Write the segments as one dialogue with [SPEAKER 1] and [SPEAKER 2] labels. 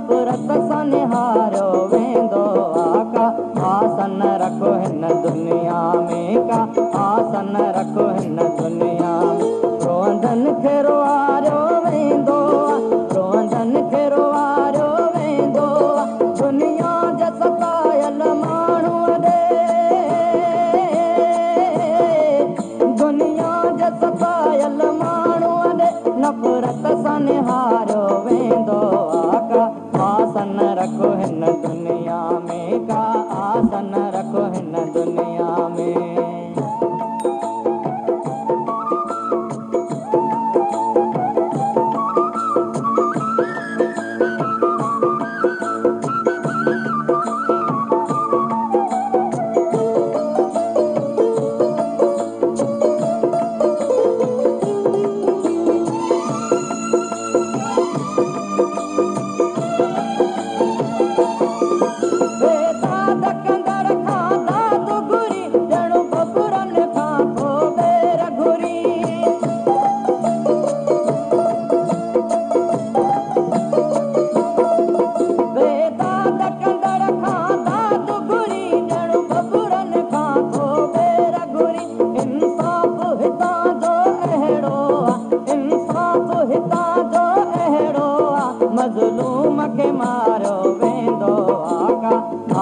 [SPEAKER 1] नफ़रत सां निहारियो वेंदो आका आसन रखो हिन दुनिया में का आसन रखो हिन दुनिया में रोअंदनि खे रोआरियो वेंदो रोअंदनि खे रोआरियो वेंदो दुनिया जा सतायल माण्हूअ ॾे दुनिया जा सतायल माण्हूअ ॾे नफ़रत सां निहारियो वेंदो आका आसन रखो हिन दुनिया में का आसन रखो हिन दुनिया में मज़लूम खे मारियो वेंदो आका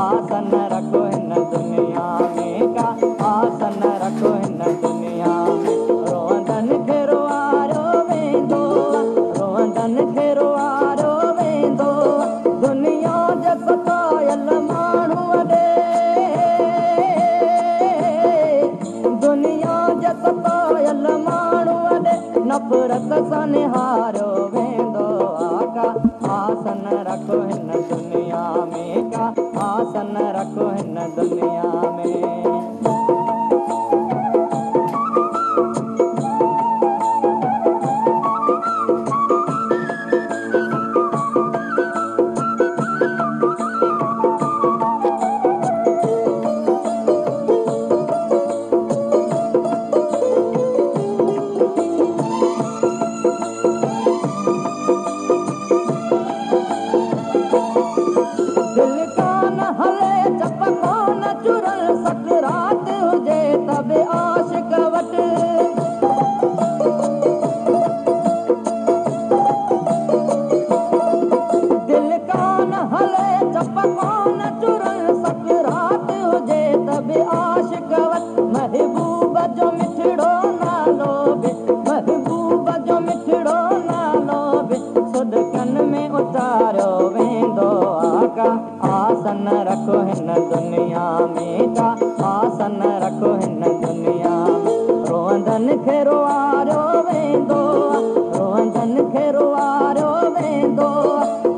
[SPEAKER 1] आसन रखो हिन दुनिया में का आसन रखो हिन दुनिया में रोअंदनि खे रोआरियो वेंदो रोअंदनि खे रोआरियो वेंदो दुनिया जा सतायल माण्हूअ ॾे दुनिया जा सतायल माण्हूअ ॾे नफ़रत सां निहारियो वेंदो आका आसन रखो हिन दुनिया में का आसन रखो हिन दुनिया में महबूब जो मिठड़ो नालो बि महबूब जो मिठड़ो नालो बि सुदकन में उतारियो वेंदो आका आसन रखो हिन दुनिया में का आसन रखो हिन दुनिया में रोअंदनि खे रोआरियो वेंदो रोअंदनि खे रोआरियो वेंदो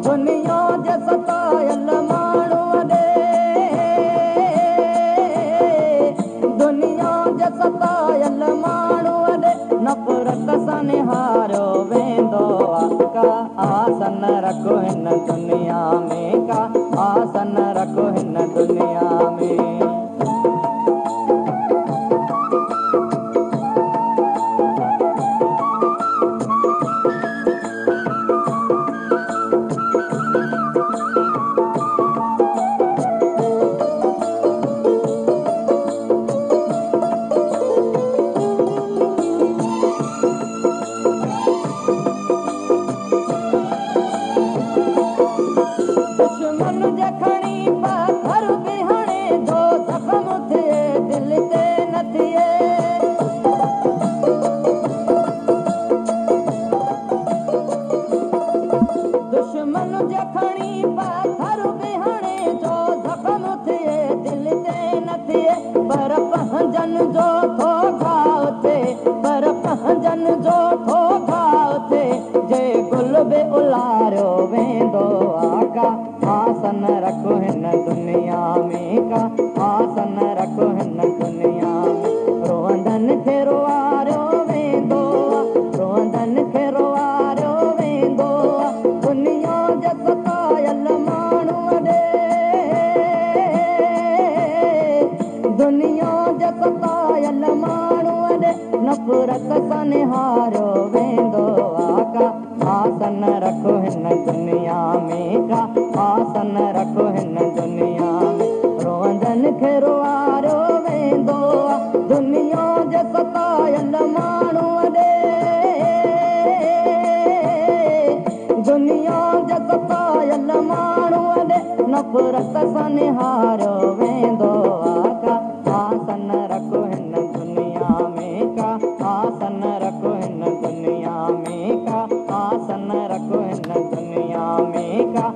[SPEAKER 1] दुनिया जा सतायल माण्हूअ ॾे दुनिया जा सतायल माण्हूअ ॾे नफ़रत सां निहारियो वेंदो आका आसन रखो हिन दुनिया में का आसन रखो हिन दुनिया में दुश्मन जे खणी पत्थर बि हणे जो ज़ख़्म थिए दिल ते न थिए दुश्मन जे खणी पत्थर बि हणे जो ज़ख़्म थिए दिल ते न थिए पर पंहिंजनि जो थो घाव थिए पर पंहिंजनि जो थो घाव थिए जे गुल बि उलारियो वेंदो आका आसन रखो हिन दुनिया में का आसन रखो हिन दुनिया में रोअंदनि खे रोआरियो वेंदो रोअंदनि खे रोआरियो वेंदो दुनिया जा सतायल माण्हूअ ॾे दुनिया जा सतायल माण्हूअ ॾे नफ़रत सां निहारियो वेंदो आका आसन रखो हिन दुनिया में का आसन रखो हिन दुनिया में रोअंदनि खे रुआरियो वेंदो आहे दुनिया जे सतायल माण्हूअ ॾे दुनिया जे सतायल माण्हूअ ॾे नफ़रत सां निहारियो वेंदो आहे का आसन रखो हिन दुनिया में का आसन रखो हिन दुनिया में का आसन रखो हिन दुनिया में का